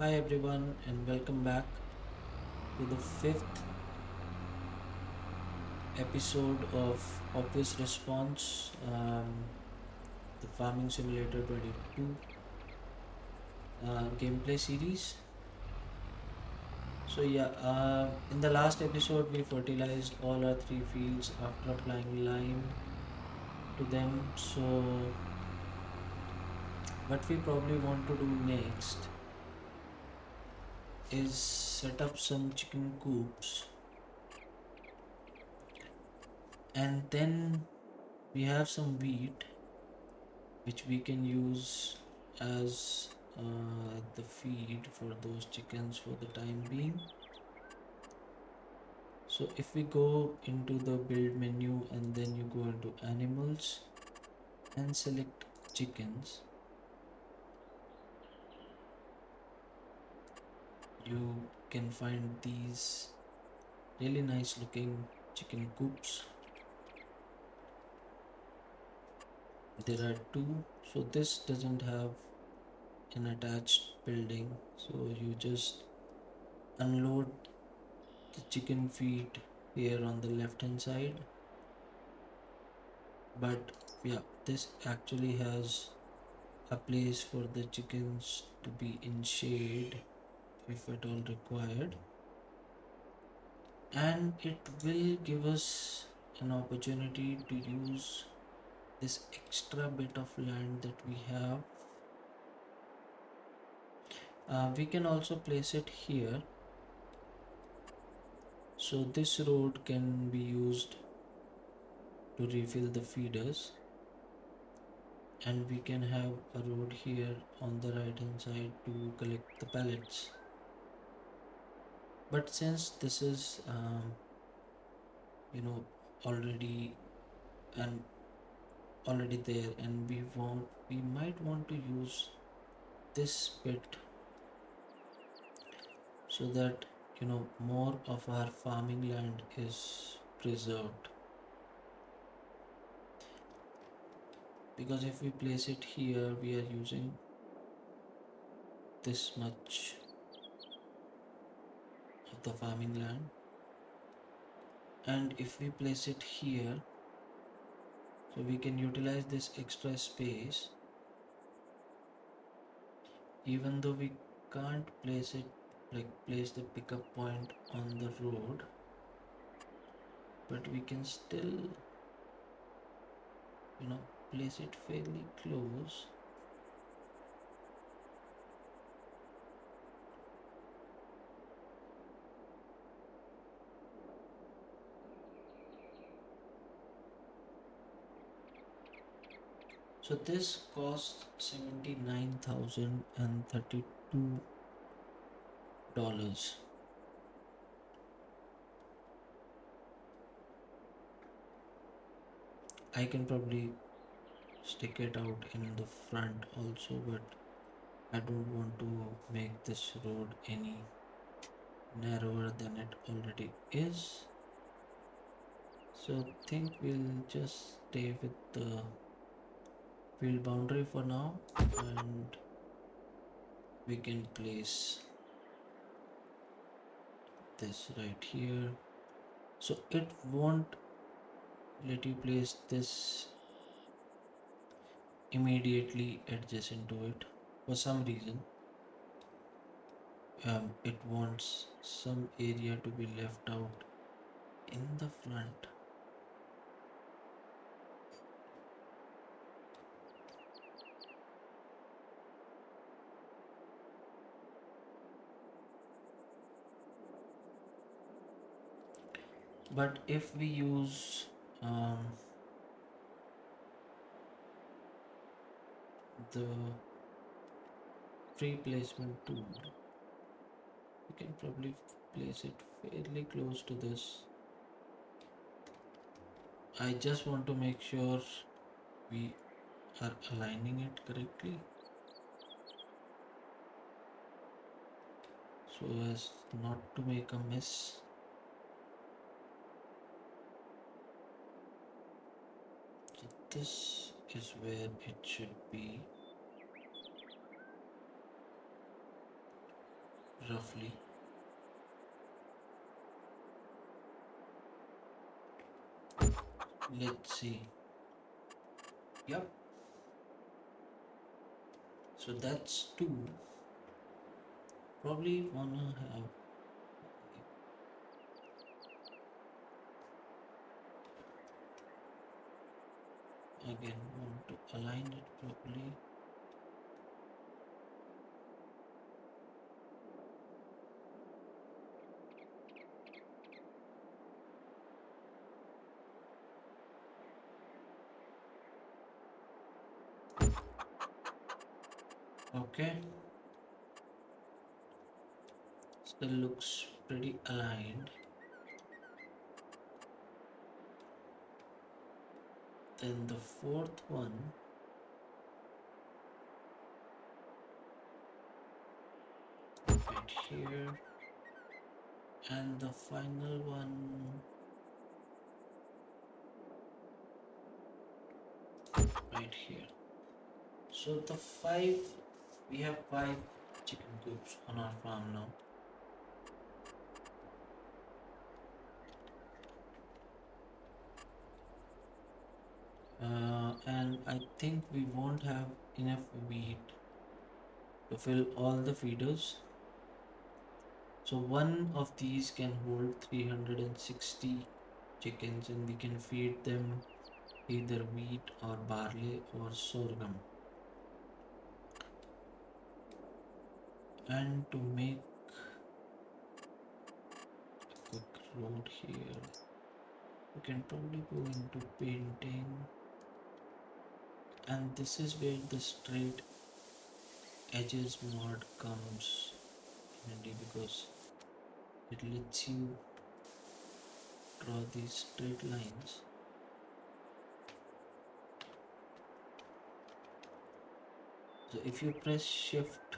Hi everyone and welcome back to the fifth episode of Obvious Response, the Farming Simulator 22 gameplay series. In the last episode we fertilized all our three fields after applying lime to them. So what we probably want to do next is set up some chicken coops, and then we have some wheat which we can use as the feed for those chickens for the time being. So if we go into the build menu and then you go into animals and select chickens, you can find these really nice looking chicken coops. There are two, so this doesn't have an attached building, so you just unload the chicken feed here on the left hand side. But yeah, this actually has a place for the chickens to be in shade if at all required, and it will give us an opportunity to use this extra bit of land that we have. We can also place it here, so this road can be used to refill the feeders, and we can have a road here on the right hand side to collect the pallets. But since this is you know already and already there, and we might want to use this bit so that more of our farming land is preserved, because if we place it here we are using this much of the farming land, and if we place it here, so we can utilize this extra space. Even though we can't place the pickup point on the road, but we can still place it fairly close. So this costs $79,032. I can probably stick it out in the front also, but I don't want to make this road any narrower than it already is. So I think we'll just stay with the field boundary for now, and we can place this right here. So it won't let you place this immediately adjacent to it for some reason. It wants some area to be left out in the front. But if we use the free placement tool, we can probably place it fairly close to this. I just want to make sure we are aligning it correctly so as not to make a mess. So this is where it should be. roughly. Let's see. Yep. So that's two. Probably wanna have again want to align it properly. Okay. Still looks pretty aligned. Then the fourth one right here, and the final one right here. So the five, we have five chicken coops on our farm now. And I think we won't have enough wheat to fill all the feeders. So one of these can hold 360 chickens, and we can feed them either wheat or barley or sorghum. And to make a quick road here, we can probably go into painting, and this is where the straight edges mod comes handy because it lets you draw these straight lines. So if you press shift,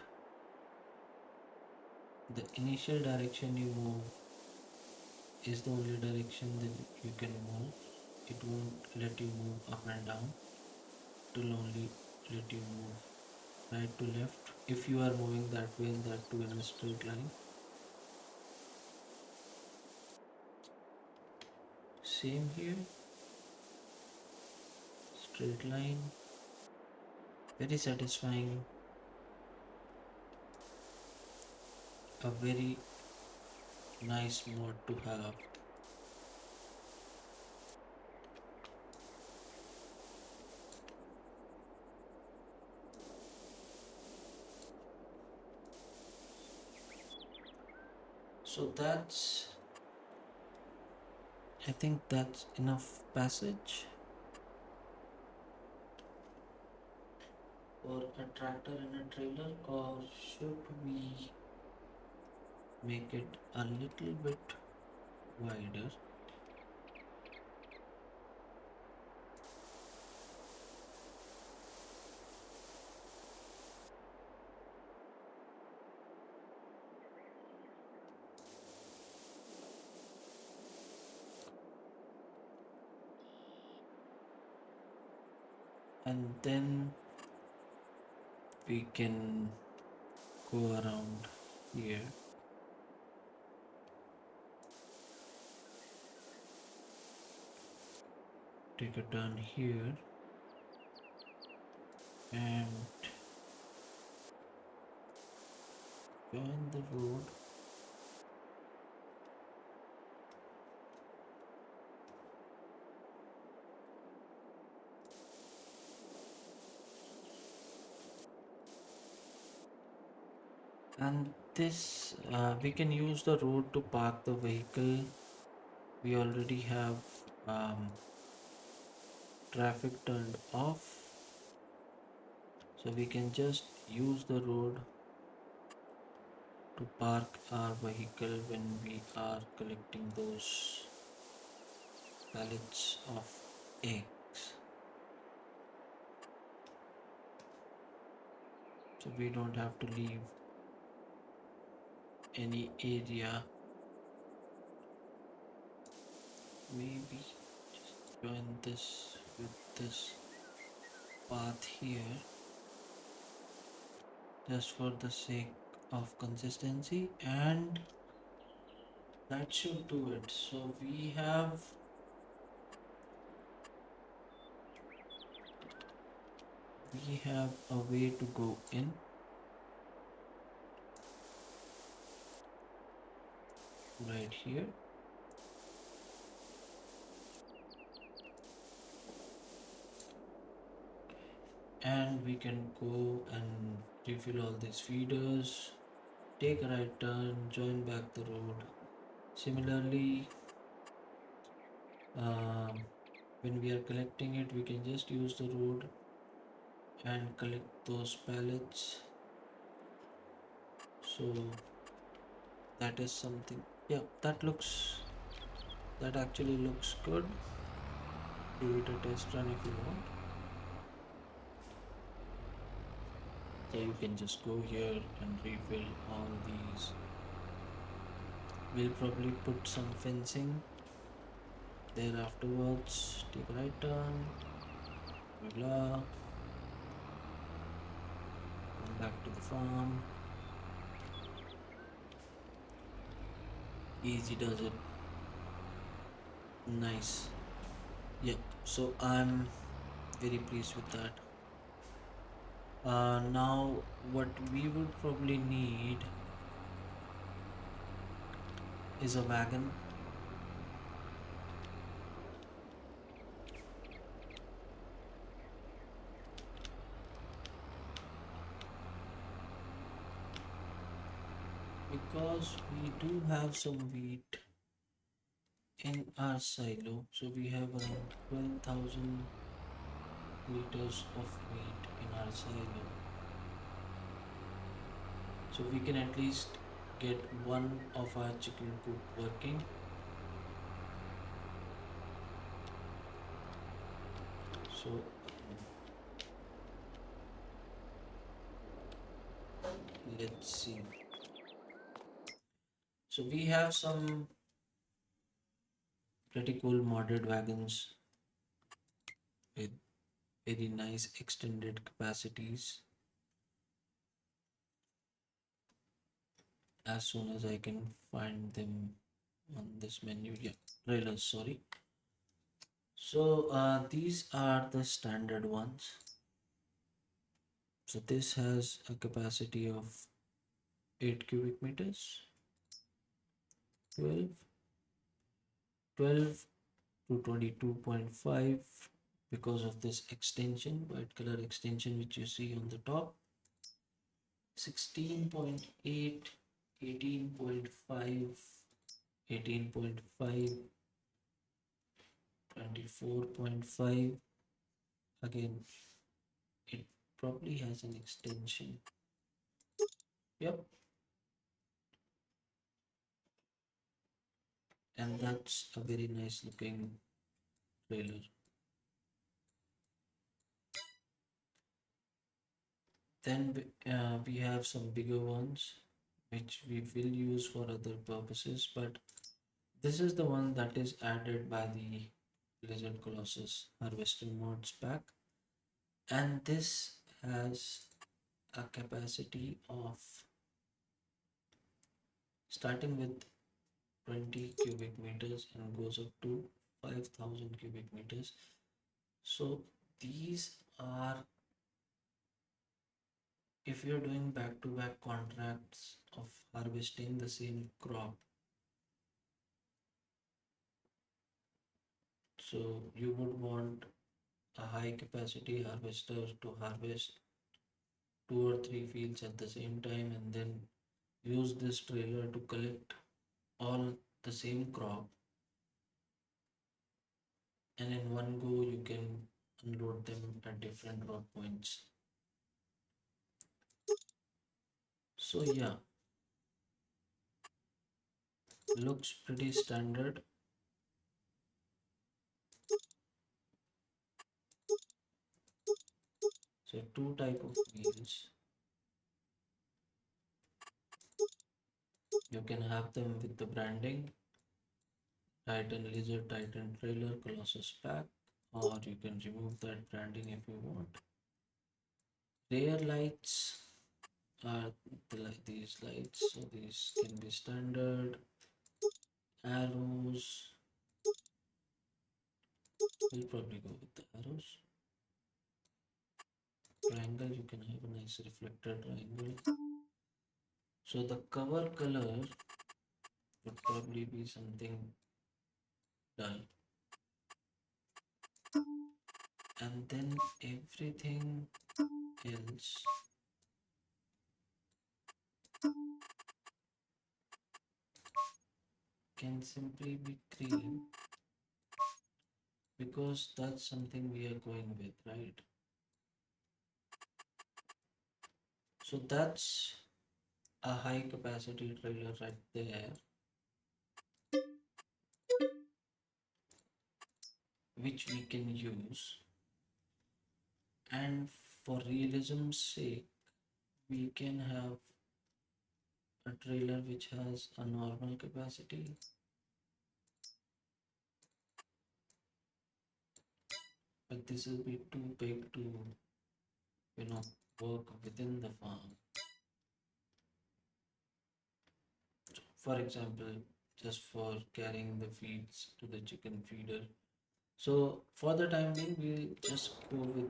the initial direction you move is the only direction that you can move. It won't let you move up and down. It will only let you move right to left if you are moving that way and that too in a straight line. Same here, straight line, very satisfying, a very nice mod to have. So I think that's enough passage for a tractor and a trailer, or should we make it a little bit wider? And then we can go around here, take a turn here, and join the road. And this we can use the road to park the vehicle. We already have traffic turned off, so we can just use the road to park our vehicle when we are collecting those pallets of eggs. So we don't have to leave any area. Maybe just join this with this path here just for the sake of consistency, and that should do it. So we have a way to go in right here, and we can go and refill all these feeders, take a right turn, join back the road. Similarly, um, when we are collecting it, we can just use the road and collect those pallets. So that is something. Yeah, that actually looks good. Give it a test run if you want. So you can just go here and refill all these. We'll probably put some fencing there afterwards. Take a right turn, blah blah. Come back to the farm. Easy does it. Nice. Yep. So I'm very pleased with that. Now what we would probably need is a wagon, because we do have some wheat in our silo. So we have around 12,000 liters of wheat in our silo. So we can at least get one of our chicken coop working. So let's see. So we have some pretty cool modded wagons with very nice extended capacities. As soon as I can find them on this menu, yeah, trailers, sorry. So these are the standard ones. So this has a capacity of 8 cubic meters, 12, 12 to 22.5 because of this extension, white color extension which you see on the top. 16.8, 18.5, 18.5, 24.5. Again, it probably has an extension. Yep. And that's a very nice looking trailer. Then we have some bigger ones which we will use for other purposes, but this is the one that is added by the Lizard Colossus Harvester Mods pack, and this has a capacity of starting with 20 cubic meters and goes up to 5,000 cubic meters. So these are, if you're doing back to back contracts of harvesting the same crop, so you would want a high capacity harvester to harvest two or three fields at the same time, and then use this trailer to collect all the same crop, and in one go you can unload them at different drop points. So yeah, looks pretty standard. So two type of wheels. You can have them with the branding Titan Lizard, Titan Trailer, Colossus Pack, or you can remove that branding if you want. Rear lights are these lights. So these can be standard arrows. We'll probably go with the arrows. Triangle, you can have a nice reflector triangle. So the cover color would probably be something dull. And then everything else can simply be cream because that's something we are going with, right? So that's a high capacity trailer right there, which we can use. And for realism's sake, we can have a trailer which has a normal capacity, but this will be too big to, you know, work within the farm. For example, just for carrying the feeds to the chicken feeder. So for the time being, we'll just go with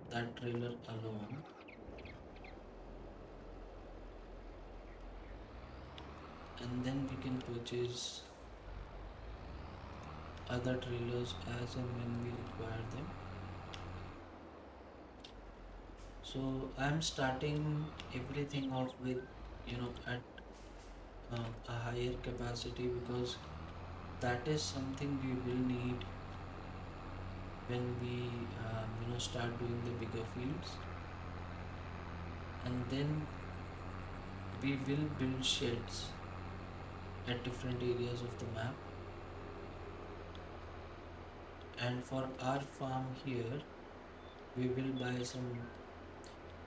that trailer alone, and then we can purchase other trailers as and when we require them. So I'm starting everything off with, at a higher capacity because that is something we will need when we, start doing the bigger fields. And then we will build sheds at different areas of the map. And for our farm here, we will buy some,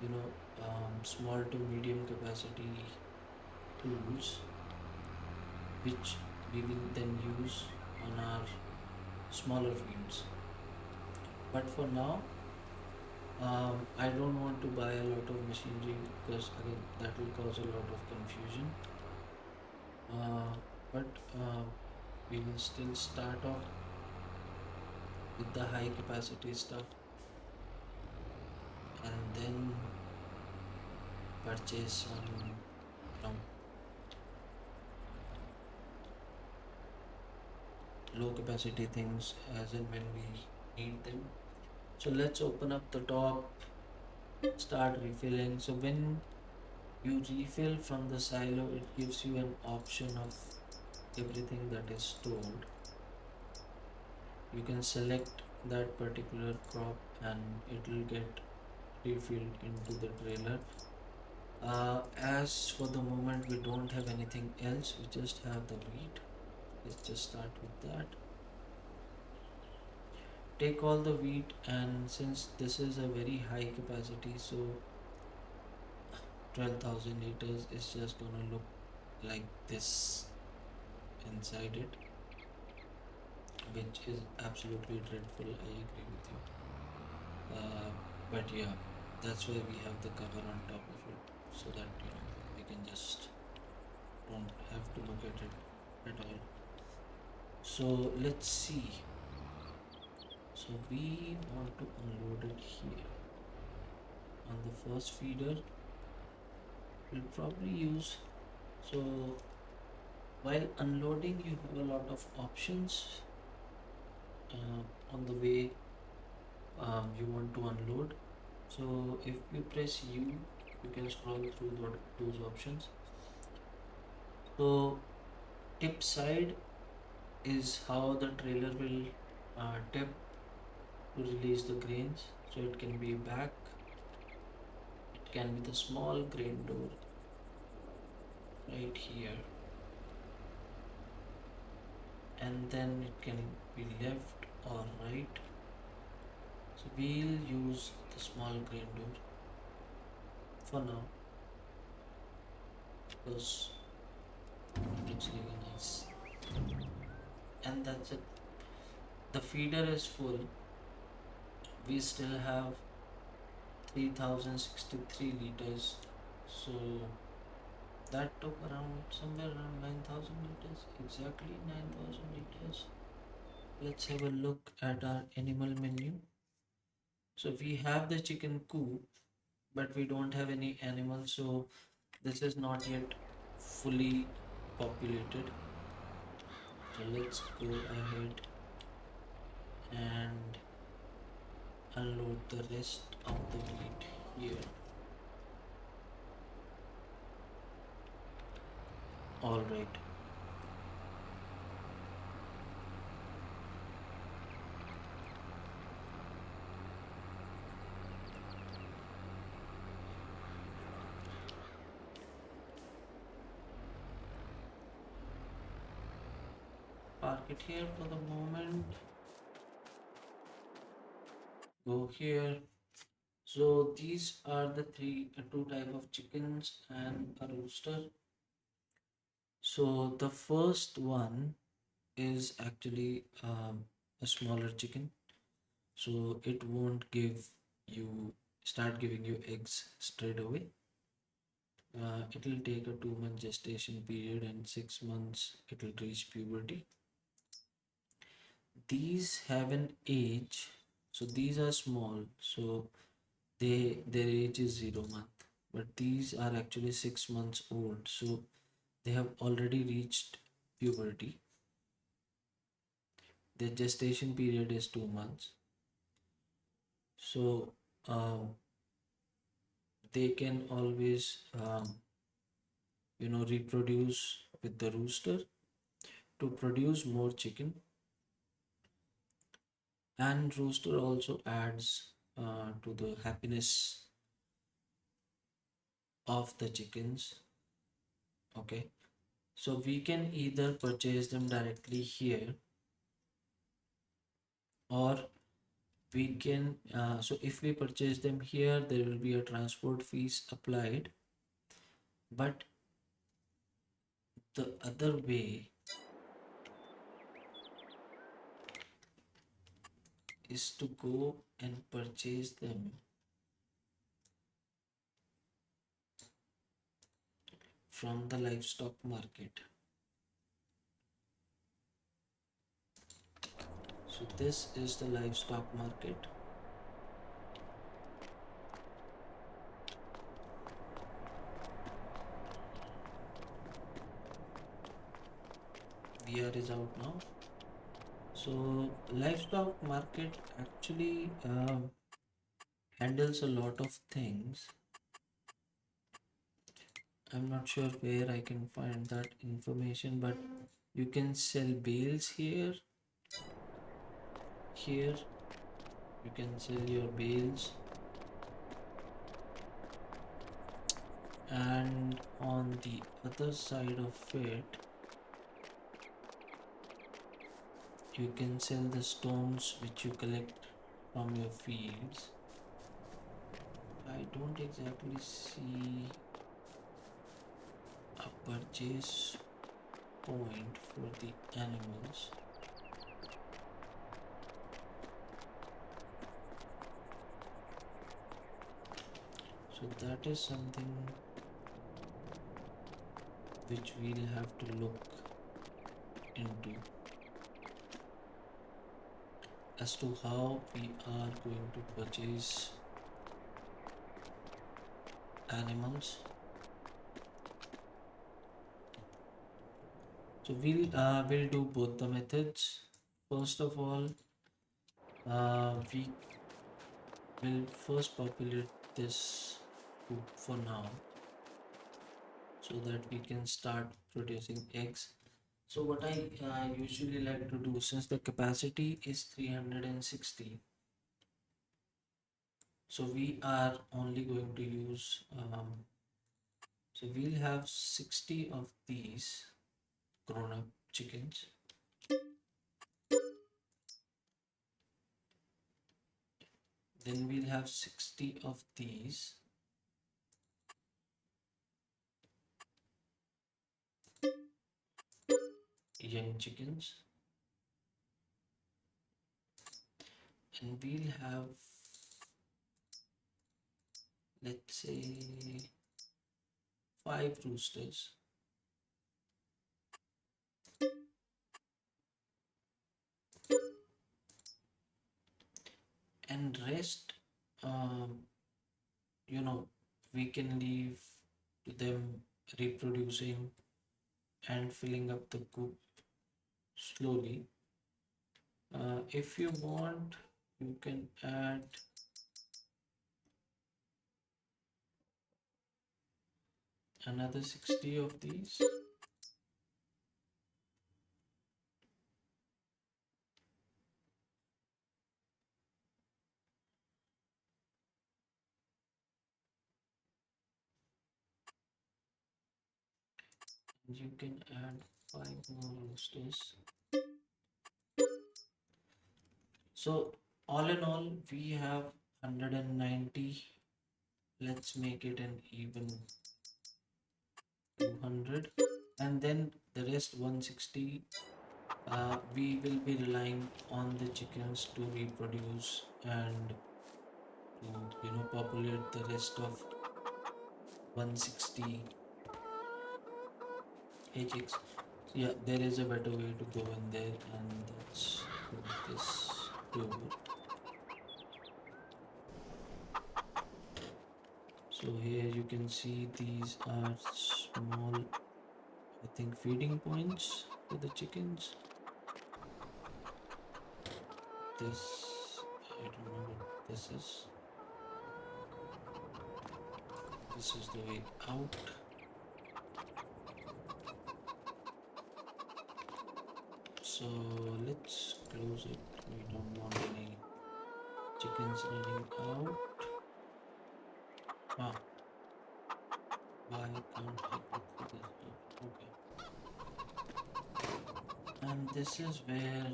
you know, small to medium capacity tools, which we will then use on our smaller fields. But for now, I don't want to buy a lot of machinery because again that will cause a lot of confusion. But we will still start off with the high capacity stuff and then purchase some, you know, low capacity things as and when we need them. So let's open up the top, start refilling. So when you refill from the silo, it gives you an option of everything that is stored. You can select that particular crop and it will get refilled into the trailer. As for the moment, we don't have anything else, we just have the wheat. Let's just start with that. Take all the wheat, and since this is a very high capacity, so 12,000 liters is just gonna look like this inside it, which is absolutely dreadful. I agree with you. But yeah, that's why we have the cover on top of it so that we can just don't have to look at it at all. So let's see. So we want to unload it here on the first feeder. We'll probably use, so while unloading you have a lot of options on the way you want to unload. So if you press U, you can scroll through those options. So tip side is how the trailer will tip to release the grains. So it can be back, it can be the small grain door right here, and then it can be left or right. So we'll use the small grain door for now because it looks really nice. And that's it. The feeder is full. We still have 3063 liters. So that took around somewhere around 9000 liters, exactly 9000 liters. Let's have a look at our animal menu. So we have the chicken coop, but we don't have any animals, so this is not yet fully populated. So let's go ahead and unload the rest of the wheat here. All right. Park it here for the moment. Go here. So these are the two type of chickens and a rooster. So the first one is actually a smaller chicken, so it won't give you start giving you eggs straight away. It will take a 2 month gestation period, and 6 months it will reach puberty. These have an age, so these are small, so their age is 0 month, but these are actually 6 months old, so they have already reached puberty. Their gestation period is 2 months, so um, they can always reproduce with the rooster to produce more chicken. And rooster also adds to the happiness of the chickens. Okay, so we can either purchase them directly here, or we can so if we purchase them here, there will be a transport fees applied. But the other way is to go and purchase them from the livestock market. So this is the livestock market. VR is out now. So livestock market actually handles a lot of things. I'm not sure where I can find that information, but you can sell bales here. Here you can sell your bales, and on the other side of it, you can sell the stones which you collect from your fields. I don't exactly see a purchase point for the animals. So that is something which we'll have to look into as to how we are going to purchase animals. So we'll do both the methods. First of all, we will first populate this coop for now, so that we can start producing eggs. So what I usually like to do, since the capacity is 360, so we are only going to use so we'll have 60 of these grown up chickens. Then we'll have 60 of these young chickens, and we'll have let's say 5 roosters, and rest, um, you know, we can leave to them reproducing and filling up the coop slowly. If you want, you can add another 60 of these. And you can add 5 more roosters. So all in all, we have 190. Let's make it an even 200. And then the rest 160, we will be relying on the chickens to reproduce and to populate the rest of 160. Hey chicks. Yeah, there is a better way to go in there, and that's with this door. So here you can see these are small, I think, feeding points for the chickens. This, I don't know what this is. This is the way out. So let's close it. We don't want any chickens running out. Ah, why can't I go through this door? Okay. And this is where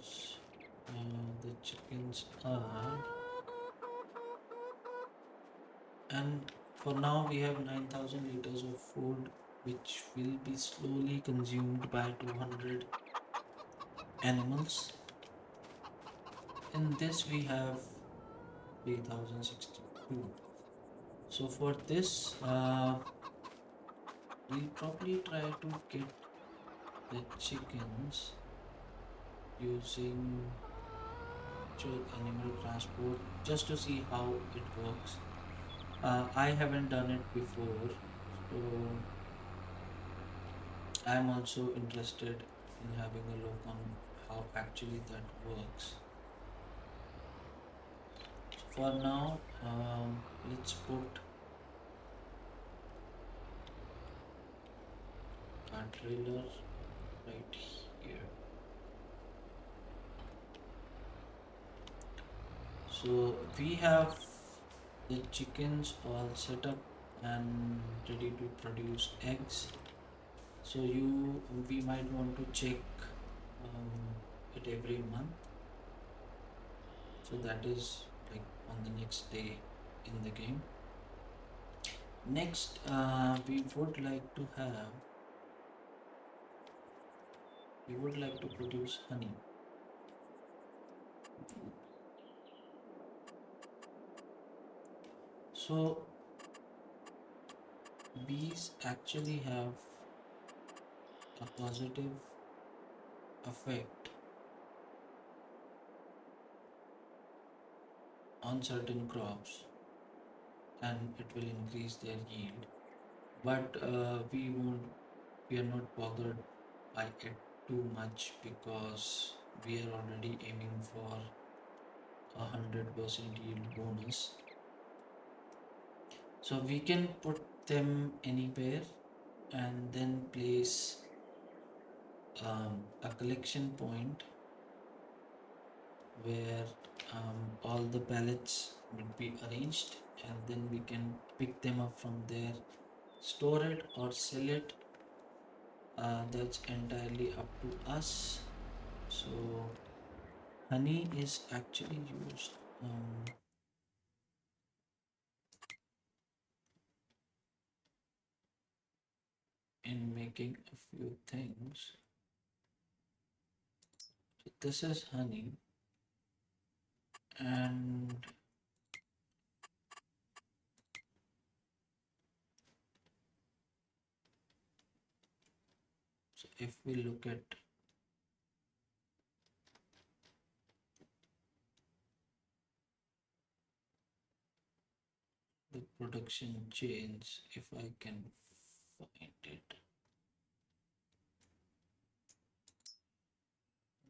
the chickens are. And for now, we have 9,000 liters of food, which will be slowly consumed by 200 animals. In this, we have 3,062. So for this, we'll probably try to get the chickens using actual animal transport just to see how it works. I haven't done it before, so I'm also interested in having a look on how actually that works. So for now, let's put our trailer right here. So we have the chickens all set up and ready to produce eggs. So we might want to check it every month. So that is like on the next day in the game. Next, we would like to produce honey. So bees actually have a positive effect on certain crops, and it will increase their yield. But we are not bothered by it too much because we are already aiming for 100% yield bonus. So we can put them anywhere and then place a collection point where all the pallets would be arranged, and then we can pick them up from there, store it or sell it. That's entirely up to us. So honey is actually used in making a few things. So this is honey, and So if we look at the production chains, if I can find it,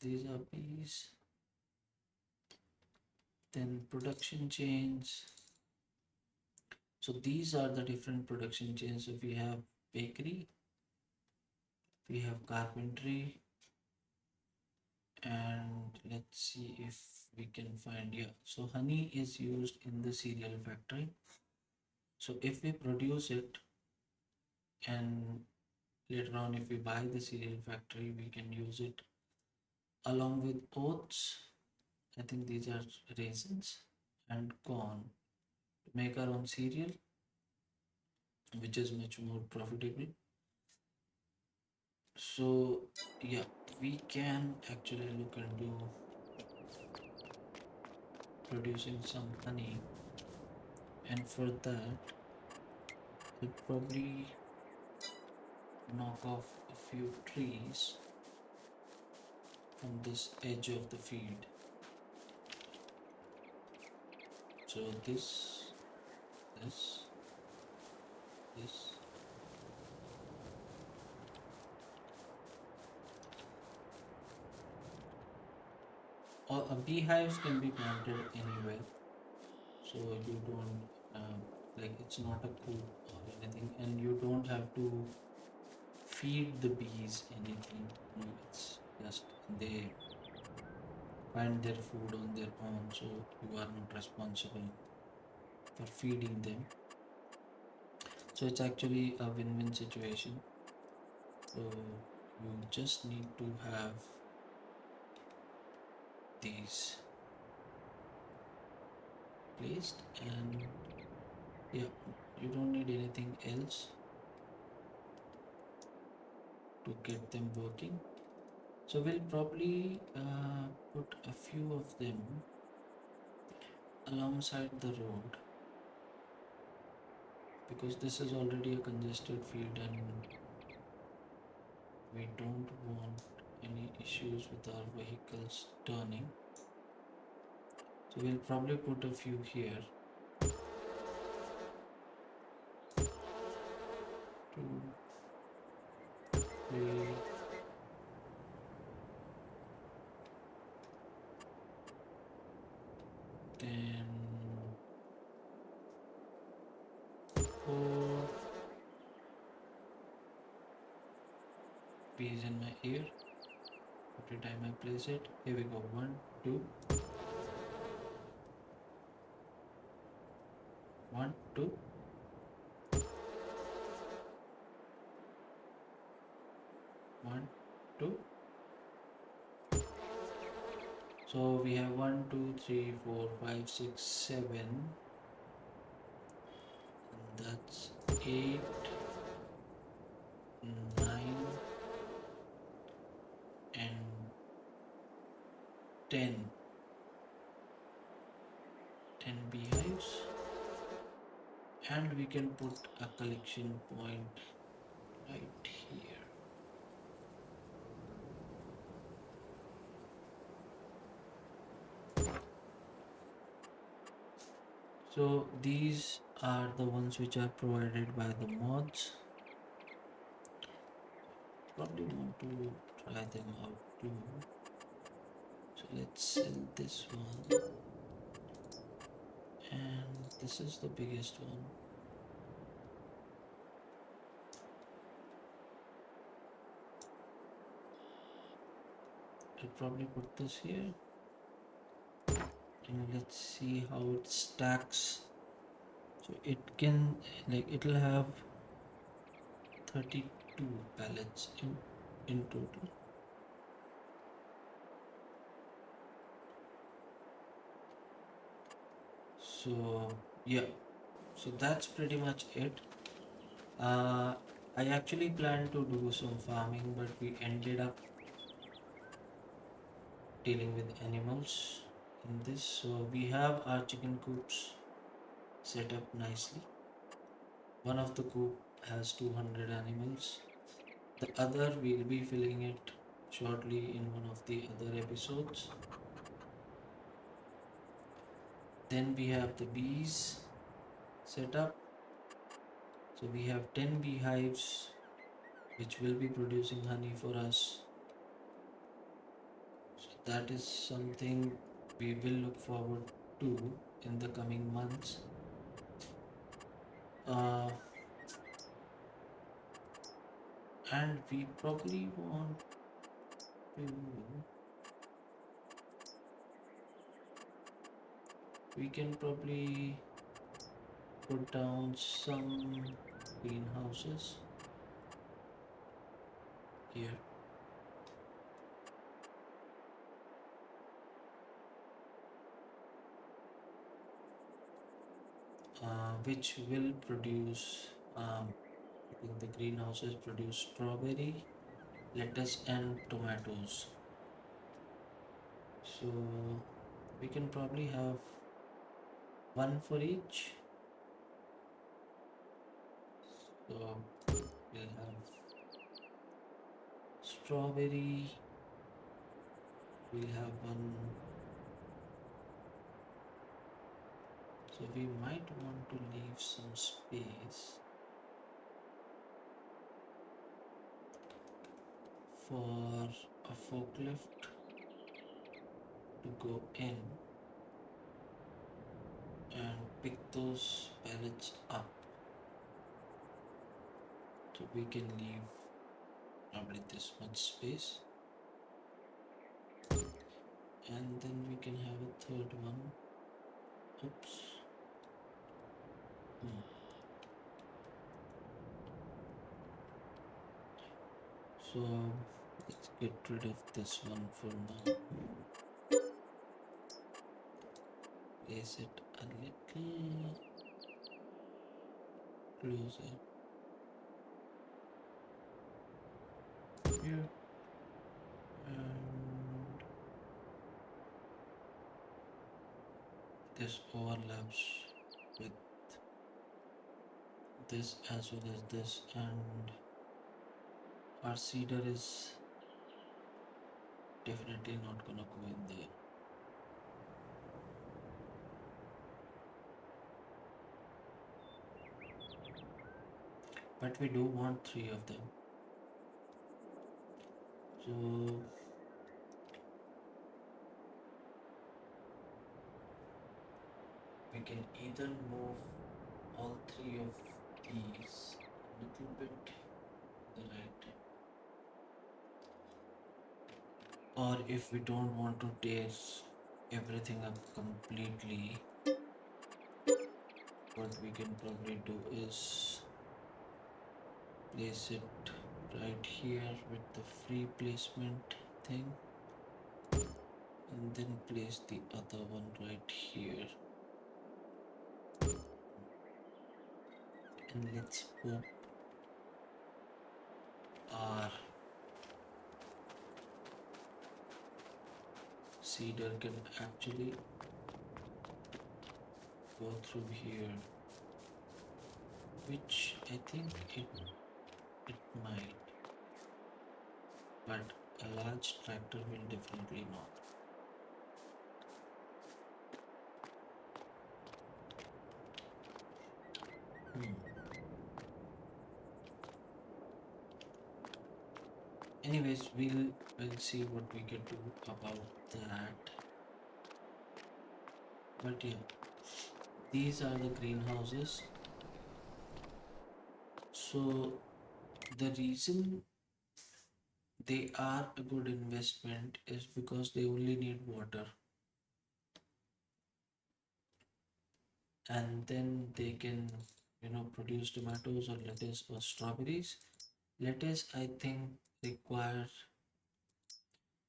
these are bees. Then production chains. So these are the different production chains. So we have bakery, we have carpentry, and let's see if we can find, yeah. So honey is used in the cereal factory. So if we produce it and later on if we buy the cereal factory, we can use it along with oats. I think these are raisins and corn to make our own cereal, which is much more profitable. So yeah, we can actually look into producing some honey, and for that we'll probably knock off a few trees from this edge of the field. So this, this. Or beehives can be planted anywhere, so you don't like it's not a coop or anything, and you don't have to feed the bees anything. It's just they find their food on their own, so you are not responsible for feeding them. So it's actually a win-win situation. So you just need to have these placed, and yeah, you don't need anything else to get them working. So we'll probably put a few of them alongside the road, because this is already a congested field and we don't want any issues with our vehicles turning. So we'll probably put a few here. 2, 3, then 4. Bees in my ear every time I place it. Here we go. 1, 2, 1, 2, 1, 2. So we have 1, 2, 3, 4, 5, 6, 7. And that's 8, 9, and 10. 10 beehives. And we can put a collection point right here. So these are the ones which are provided by the mods. Probably want to try them out too. So let's sell this one, and this is the biggest one. I'll probably put this here, and let's see how it stacks. So it can, like, it'll have 32 pallets in total. So yeah, so that's pretty much it. I actually planned to do some farming, but we ended up dealing with animals in this. So we have our chicken coops set up nicely. One of the coop has 200 animals, The other, we'll be filling it shortly in one of the other episodes. Then we have the bees set up. So we have 10 beehives which will be producing honey for us. So that is something we will look forward to in the coming months. Uh, and we probably want to, we can probably put down some greenhouses here. Which will produce, I think the greenhouses produce strawberry, lettuce, and tomatoes. So we can probably have one for each. So we'll have strawberry, we'll have one. So we might want to leave some space for a forklift to go in and pick those pallets up. So we can leave probably this much space, and then we can have a third one. Oops. So let's get rid of this one for now. Place it a little closer here, and this overlaps with this as well as this, and our cedar is definitely not gonna go in there. But we do want three of them. So we can either move all three of these a little bit to the right, or if we don't want to tear everything up completely, what we can probably do is place it right here with the free placement thing, and then place the other one right here, and let's hope our cedar can actually go through here, which I think it might, but a large tractor will definitely not. Hmm. Anyways, we'll see what we can do about that. But yeah, these are the greenhouses. So the reason they are a good investment is because they only need water, and then they can, produce tomatoes or lettuce or strawberries. Lettuce, I think, require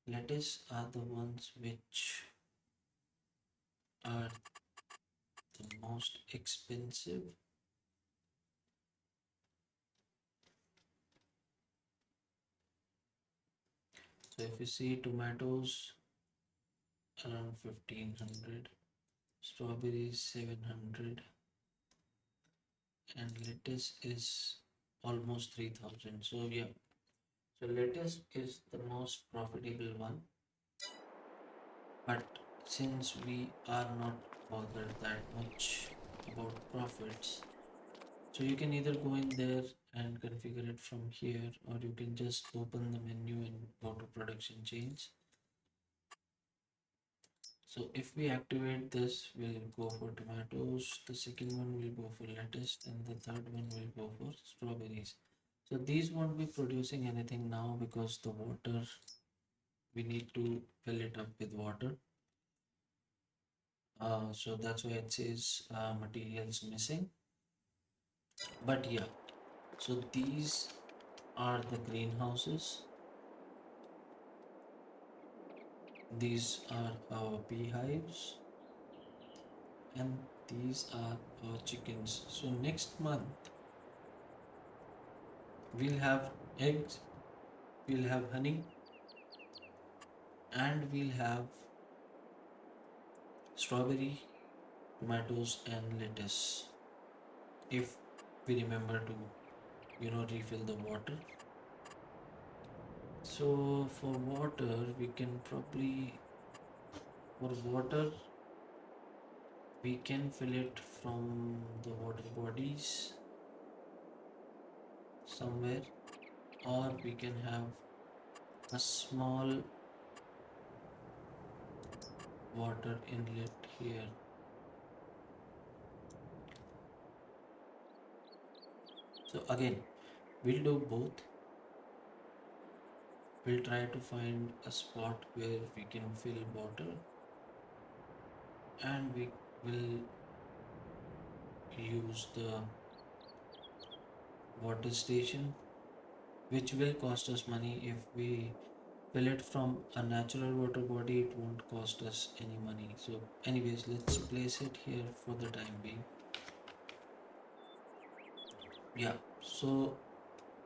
lettuce are the ones which are the most expensive. So if you see tomatoes around 1500, strawberries 700, and lettuce is almost 3000. So yeah, So lettuce is the most profitable one, but since we are not bothered that much about profits, so you can either go in there and configure it from here, or you can just open the menu and go to production change. So if we activate this, we'll go for tomatoes, the second one will go for lettuce, and the third one will go for strawberries. So these won't be producing anything now because the water, we need to fill it up with water. So that's why it says materials missing. But yeah, so these are the greenhouses. These are our beehives, and these are our chickens. So next month we'll have eggs, we'll have honey, and we'll have strawberry, tomatoes, and lettuce. If we remember to, refill the water. So for water, we can probably, for water, we can fill it from the water bodies somewhere, or we can have a small water inlet here. So again, we'll do both. We'll try to find a spot where we can fill water, and we will use the water station, which will cost us money. If we fill it from a natural water body, it won't cost us any money. So anyways, let's place it here for the time being. Yeah, so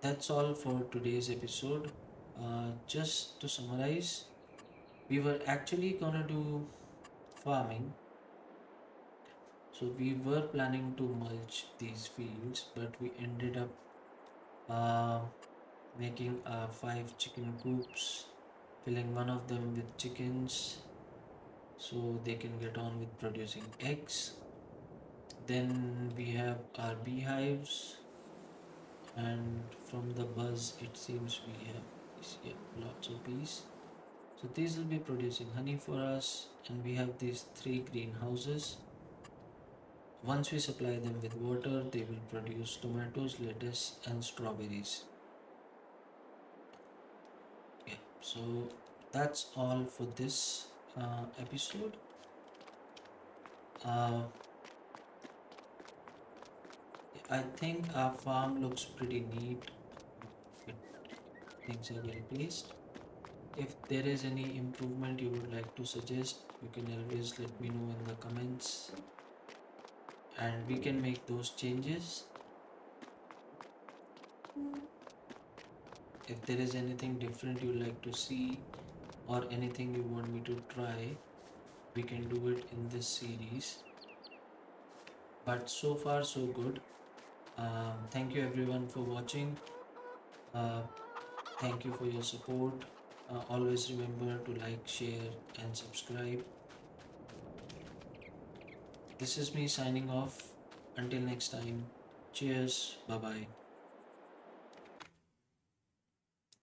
that's all for today's episode. Just to summarize, we were actually gonna do farming. So we were planning to mulch these fields, but we ended up uh, making 5 chicken coops, filling one of them with chickens so they can get on with producing eggs. Then we have our beehives, and from the buzz, it seems we have yeah, lots of bees. So these will be producing honey for us, and we have these 3 greenhouses. Once we supply them with water, they will produce tomatoes, lettuce, and strawberries. Yeah, so that's all for this episode. Uh, I think our farm looks pretty neat. It, things are well placed. If there is any improvement you would like to suggest, you can always let me know in the comments and we can make those changes. If there is anything different you like to see or anything you want me to try, we can do it in this series. But so far, so good. Thank you everyone for watching. Uh, Thank you for your support. Always remember to like, share, and subscribe. This is me signing off. Until next time, cheers. Bye bye.